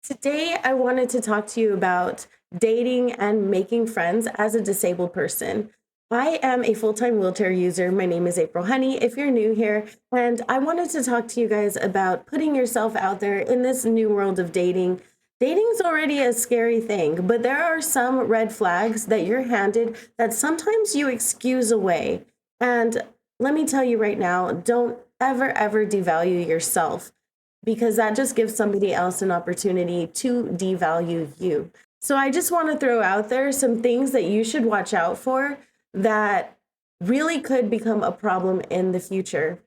Today, I wanted to talk to you about dating and making friends as a disabled person. I am a full time wheelchair user. My name is April Honey, if you're new here. And I wanted to talk to you guys about putting yourself out there in this new world of dating. Dating's already a scary thing, but there are some red flags that you're handed that sometimes you excuse away. And let me tell you right now, don't ever devalue yourself because that just gives somebody else an opportunity to devalue you. So I just want to throw out there some things that you should watch out for that really could become a problem in the future.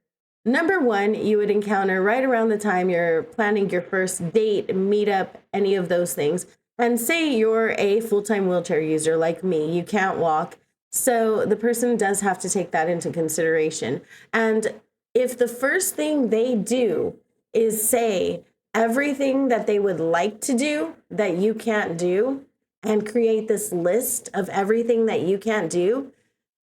Number one, you would encounter right around the time you're planning your first date, meetup, any of those things. And say you're a full time wheelchair user like me, you can't walk. So the person does have to take that into consideration. And if the first thing they do is say everything that they would like to do that you can't do and create this list of everything that you can't do,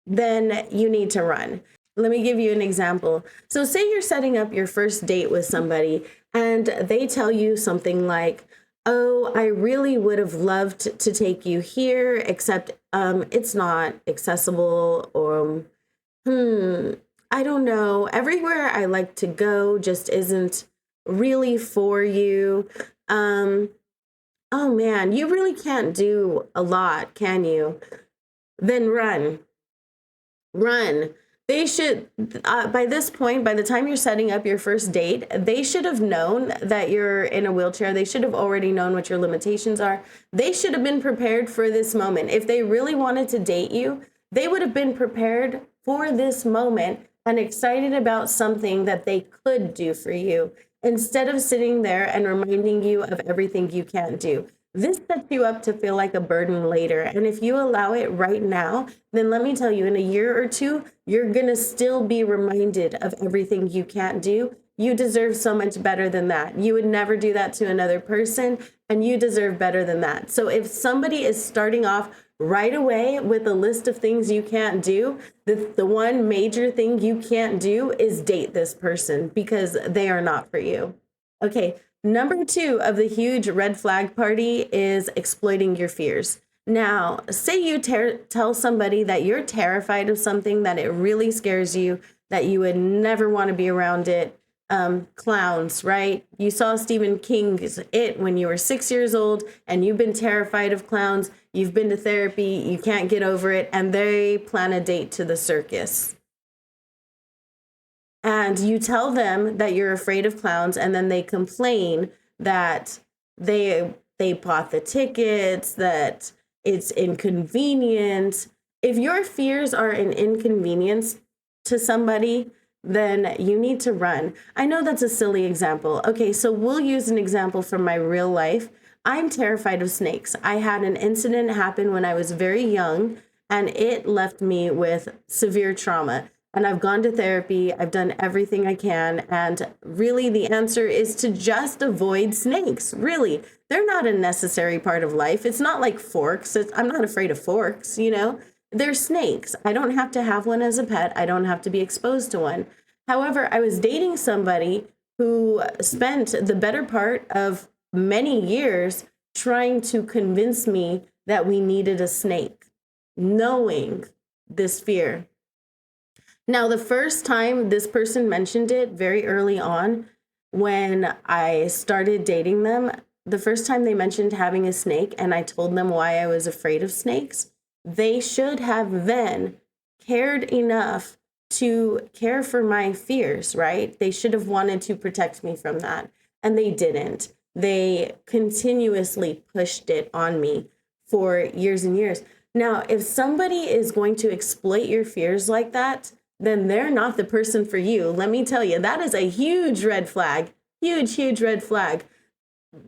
then you need to run. Let me give you an example. So, say you're setting up your first date with somebody and they tell you something like, "Oh, I really would have loved to take you here, except it's not accessible," or I don't know. Everywhere I like to go just isn't really for you. Um, oh man, you really can't do a lot, can you? Then run. Run. They should, by this point, by the time you're setting up your first date, they should have known that you're in a wheelchair. They should have already known what your limitations are. They should have been prepared for this moment. If they really wanted to date you, they would have been prepared for this moment and excited about something that they could do for you instead of sitting there and reminding you of everything you can't do. This sets you up to feel like a burden later. And if you allow it right now, then let me tell you, in a year or two, you're going to still be reminded of everything you can't do. You deserve so much better than that. You would never do that to another person, and you deserve better than that. So if somebody is starting off right away with a list of things you can't do, the one major thing you can't do is date this person because they are not for you. Okay, number two of the huge red flag party is exploiting your fears. Now, say you tell somebody that you're terrified of something, that it really scares you, that you would never want to be around it. Clowns, right? You saw Stephen King's It when you were 6 years old, and you've been terrified of clowns. You've been to therapy, you can't get over it, and they plan a date to the circus. And you tell them that you're afraid of clowns, and then they complain that they bought the tickets, that it's inconvenient. If your fears are an inconvenience to somebody, then you need to run. I know that's a silly example. Okay, so we'll use an example from my real life. I'm terrified of snakes. I had an incident happen when I was very young, and it left me with severe trauma. And I've gone to therapy, I've done everything I can. And really, the answer is to just avoid snakes. Really, they're not a necessary part of life. It's not like forks. I'm not afraid of forks, you know? They're snakes. I don't have to have one as a pet, I don't have to be exposed to one. However, I was dating somebody who spent the better part of many years trying to convince me that we needed a snake, knowing this fear. Now, the first time this person mentioned it very early on when I started dating them, the first time they mentioned having a snake and I told them why I was afraid of snakes, they should have then cared enough to care for my fears, right? They should have wanted to protect me from that. And they didn't. They continuously pushed it on me for years and years. Now, if somebody is going to exploit your fears like that, then they're not the person for you. Let me tell you, that is a huge red flag. Huge red flag.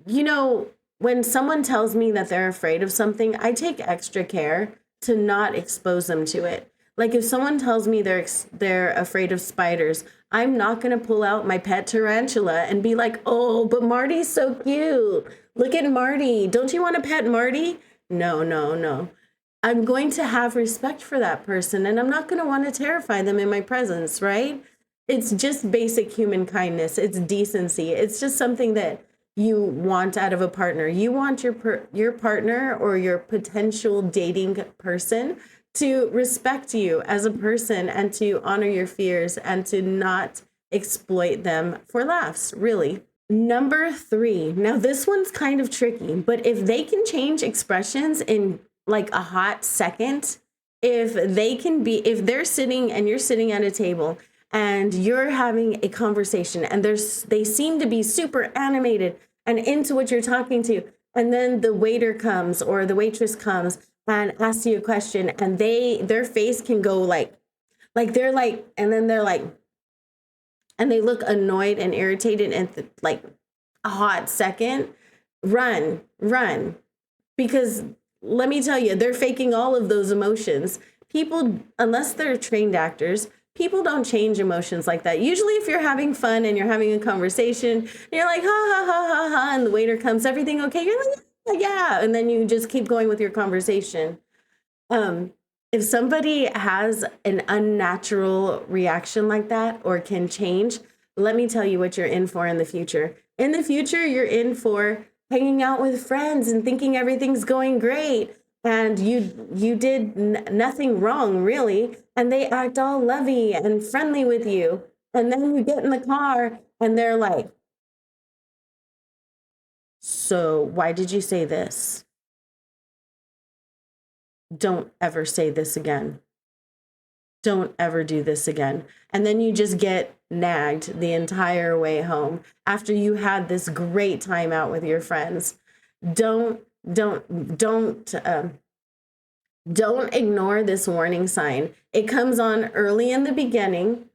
You know, when someone tells me that they're afraid of something, I take extra care to not expose them to it. Like if someone tells me they're afraid of spiders, I'm not going to pull out my pet tarantula and be like, "Oh, but Marty's so cute. Look at Marty. Don't you want to pet Marty?" No. I'm going to have respect for that person and I'm not going to want to terrify them in my presence, right? It's just basic human kindness. It's decency. It's just something that you want out of a partner. You want your partner or your potential dating person to respect you as a person and to honor your fears and to not exploit them for laughs, really. Number 3. Now this one's kind of tricky, but if they can change expressions in like a hot second, if they're sitting and you're sitting at a table and you're having a conversation and they seem to be super animated and into what you're talking to, and then the waiter comes or the waitress comes and asks you a question, and their face can go like they're like, and then they're like, and they look annoyed and irritated and like a hot second, run. Because let me tell you, they're faking all of those emotions. People, unless they're trained actors, people don't change emotions like that. Usually if you're having fun and you're having a conversation, and you're like, ha, ha, ha, ha, ha, and the waiter comes, everything okay? You're like, yeah. And then you just keep going with your conversation. If somebody has an unnatural reaction like that or can change, let me tell you what you're in for in the future. In the future, you're in for hanging out with friends and thinking everything's going great. And you did nothing wrong, really. And they act all lovey and friendly with you. And then you get in the car and they're like, so why did you say this? Don't ever say this again. Don't ever do this again. And then you just get nagged the entire way home after you had this great time out with your friends. Don't ignore this warning sign. It comes on early in the beginning.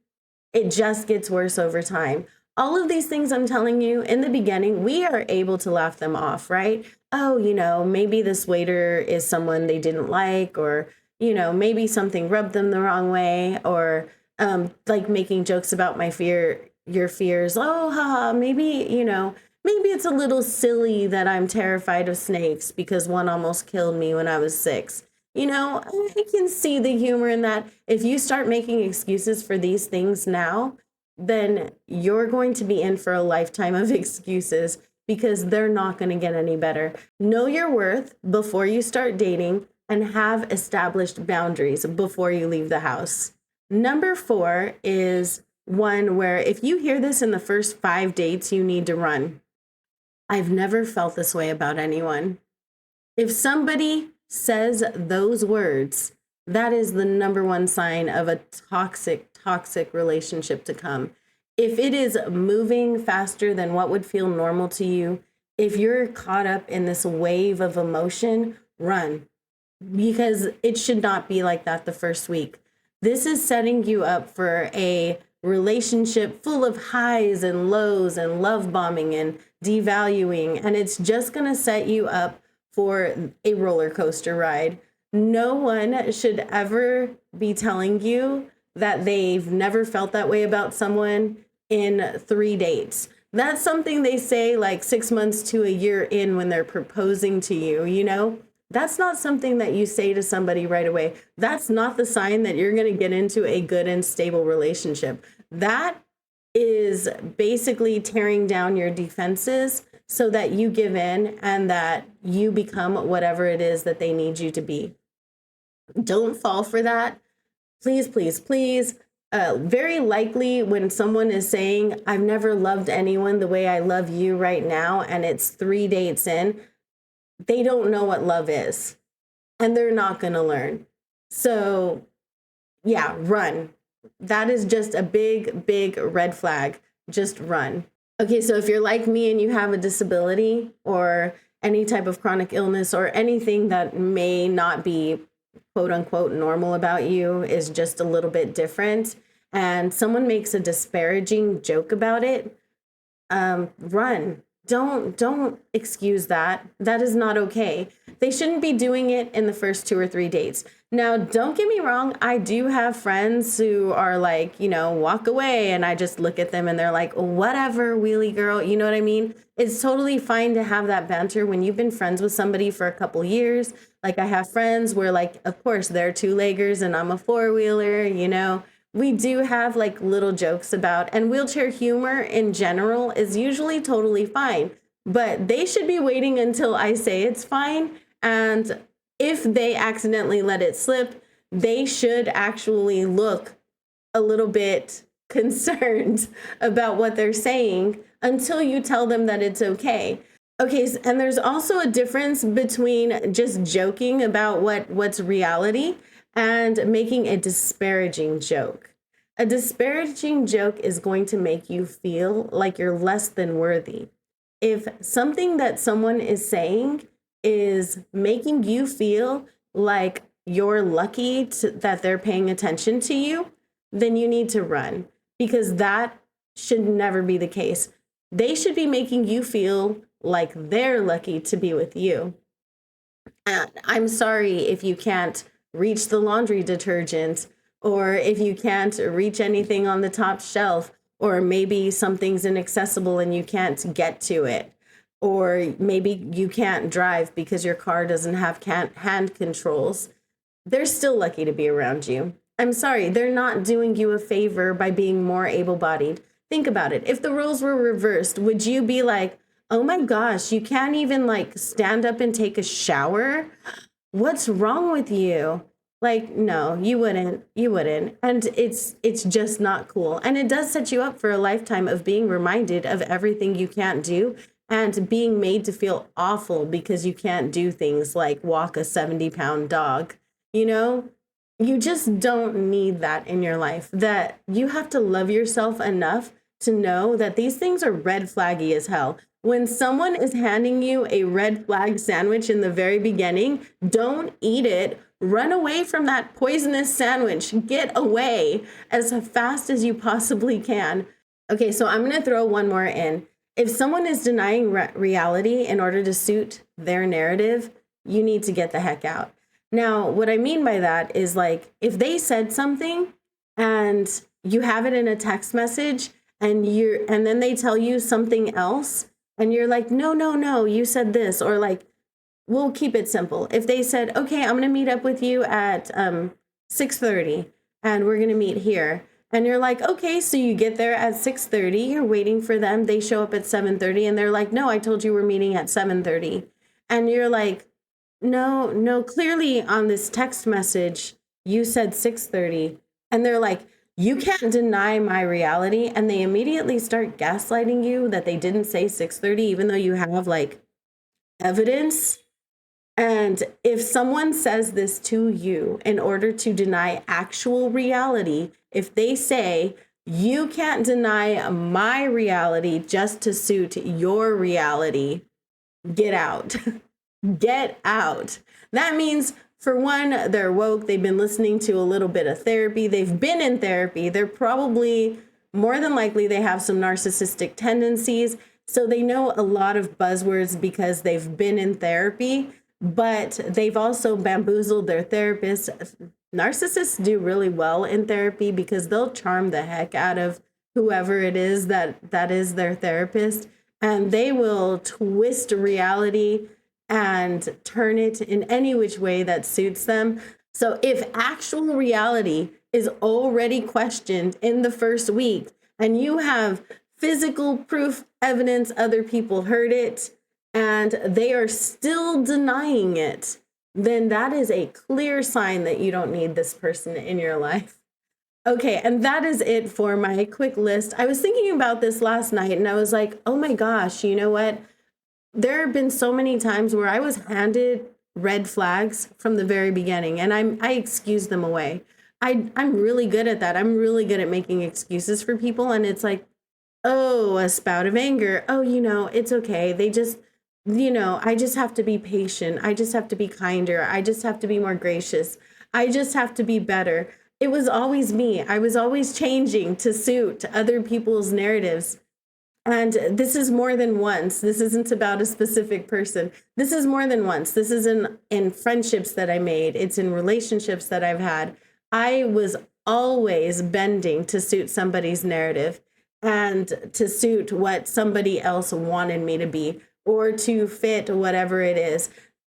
It just gets worse over time. All of these things I'm telling you in the beginning, we are able to laugh them off, right? Oh, maybe this waiter is someone they didn't like, or, maybe something rubbed them the wrong way, or like making jokes about your fears. Oh, haha, maybe it's a little silly that I'm terrified of snakes because one almost killed me when I was 6. I can see the humor in that. If you start making excuses for these things now, then you're going to be in for a lifetime of excuses because they're not going to get any better. Know your worth before you start dating and have established boundaries before you leave the house. Number 4 is one where if you hear this in the first 5 dates, you need to run. I've never felt this way about anyone. If somebody says those words, that is the number 1 sign of a toxic relationship to come. If it is moving faster than what would feel normal to you, if you're caught up in this wave of emotion, run. Because it should not be like that the first week. This is setting you up for a relationship full of highs and lows and love bombing and devaluing. And it's just going to set you up for a roller coaster ride. No one should ever be telling you that they've never felt that way about someone in 3 dates. That's something they say like 6 months to a year in when they're proposing to you, That's not something that you say to somebody right away. That's not the sign that you're going to get into a good and stable relationship. That is basically tearing down your defenses so that you give in and that you become whatever it is that they need you to be. Don't fall for that. Please, please, please. Very likely when someone is saying, I've never loved anyone the way I love you right now, and it's 3 dates in, they don't know what love is, and they're not going to learn. So yeah, run. That is just a big, big red flag. Just run. Okay, so if you're like me and you have a disability or any type of chronic illness or anything that may not be quote unquote normal about you, is just a little bit different, and someone makes a disparaging joke about it, run. Don't excuse that. That is not okay. They shouldn't be doing it in the first 2 or 3 dates. Now, don't get me wrong. I do have friends who are like, walk away, and I just look at them and they're like, whatever, wheelie girl. You know what I mean? It's totally fine to have that banter when you've been friends with somebody for a couple years. Like I have friends where like, of course, they're 2-leggers and I'm a 4-wheeler, We do have like little jokes about, and wheelchair humor in general is usually totally fine. but they should be waiting until I say it's fine. And if they accidentally let it slip, they should actually look a little bit concerned about what they're saying until you tell them that it's okay. Okay, and there's also a difference between just joking about what's reality and making a disparaging joke. A disparaging joke is going to make you feel like you're less than worthy. If something that someone is saying is making you feel like you're lucky that they're paying attention to you, then you need to run, because that should never be the case. They should be making you feel like they're lucky to be with you. And I'm sorry if you can't reach the laundry detergent, or if you can't reach anything on the top shelf, or maybe something's inaccessible and you can't get to it, or maybe you can't drive because your car doesn't have hand controls. They're still lucky to be around you. I'm sorry, they're not doing you a favor by being more able-bodied. Think about it. If the roles were reversed, would you be like, oh my gosh, you can't even like stand up and take a shower? What's wrong with you? Like, no, you wouldn't. And it's just not cool. And it does set you up for a lifetime of being reminded of everything you can't do and being made to feel awful because you can't do things like walk a 70-pound dog. You just don't need that in your life. That you have to love yourself enough to know that these things are red flaggy as hell. When someone is handing you a red flag sandwich in the very beginning, don't eat it. Run away from that poisonous sandwich. Get away as fast as you possibly can. Okay, so I'm going to throw one more in. If someone is denying reality in order to suit their narrative, you need to get the heck out. Now, what I mean by that is, like, if they said something and you have it in a text message and then they tell you something else and you're like, no, you said this, or like, we'll keep it simple. If they said, okay, I'm going to meet up with you at 6:30 and we're going to meet here. And you're like, okay, so you get there at 6:30, you're waiting for them. They show up at 7:30 and they're like, no, I told you we're meeting at 7:30. And you're like, no, clearly on this text message, you said 6:30. And they're like, you can't deny my reality. And they immediately start gaslighting you that they didn't say 6:30, even though you have like evidence. And if someone says this to you in order to deny actual reality, if they say, you can't deny my reality just to suit your reality, get out. Get out. That means, for one, they're woke. They've been listening to a little bit of therapy. They've been in therapy. They're probably, more than likely, they have some narcissistic tendencies. So they know a lot of buzzwords because they've been in therapy, but they've also bamboozled their therapist. Narcissists do really well in therapy because they'll charm the heck out of whoever it is that is their therapist, and they will twist reality and turn it in any which way that suits them. So if actual reality is already questioned in the first week and you have physical proof, evidence, other people heard it, and they are still denying it, then that is a clear sign that you don't need this person in your life. Okay, and that is it for my quick list. I was thinking about this last night and I was like, oh my gosh, you know what? There have been so many times where I was handed red flags from the very beginning and I excuse them away. I'm really good at that. I'm really good at making excuses for people. And it's like, oh, a spout of anger. Oh, it's okay. They just, I just have to be patient. I just have to be kinder. I just have to be more gracious. I just have to be better. It was always me. I was always changing to suit other people's narratives. And this is more than once. This isn't about a specific person. This is more than once. This is in friendships that I made. It's in relationships that I've had. I was always bending to suit somebody's narrative and to suit what somebody else wanted me to be, or to fit whatever it is.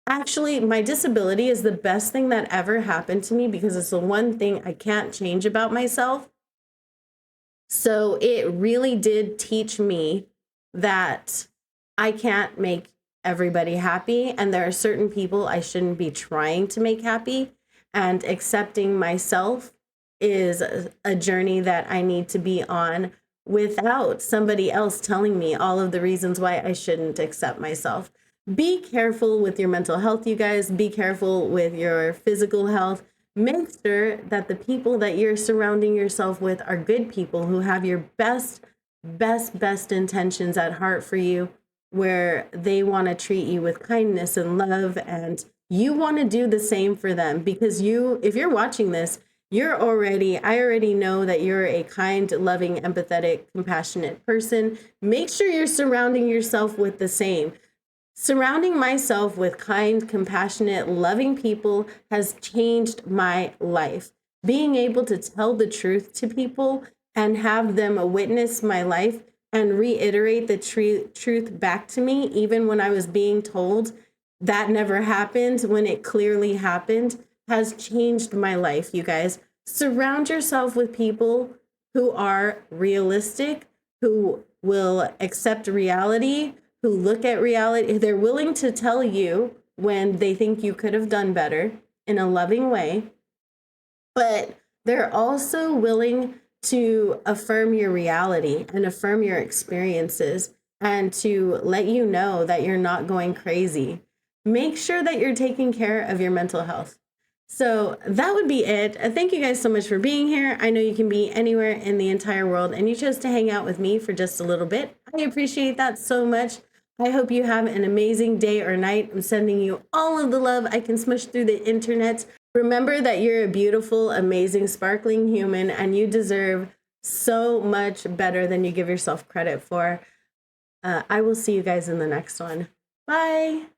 Actually, my disability is the best thing that ever happened to me because it's the one thing I can't change about myself. So it really did teach me that I can't make everybody happy, and there are certain people I shouldn't be trying to make happy. And accepting myself is a journey that I need to be on without somebody else telling me all of the reasons why I shouldn't accept myself. Be careful with your mental health, you guys. Be careful with your physical health. Make sure that the people that you're surrounding yourself with are good people who have your best intentions at heart for you, where they want to treat you with kindness and love, and you want to do the same for them, because if you're watching this, I already know that you're a kind, loving, empathetic, compassionate person. Make sure you're surrounding yourself with the same. Surrounding myself with kind, compassionate, loving people has changed my life. Being able to tell the truth to people and have them witness my life and reiterate the truth back to me, even when I was being told that never happened, when it clearly happened, has changed my life, you guys. Surround yourself with people who are realistic, who will accept reality, who look at reality. They're willing to tell you when they think you could have done better in a loving way, but they're also willing to affirm your reality and affirm your experiences and to let you know that you're not going crazy. Make sure that you're taking care of your mental health. So that would be it. Thank you guys so much for being here. I know you can be anywhere in the entire world, and you chose to hang out with me for just a little bit. I appreciate that so much. I hope you have an amazing day or night. I'm sending you all of the love I can smush through the internet. Remember that you're a beautiful, amazing, sparkling human, and you deserve so much better than you give yourself credit for. I will see you guys in the next one. Bye.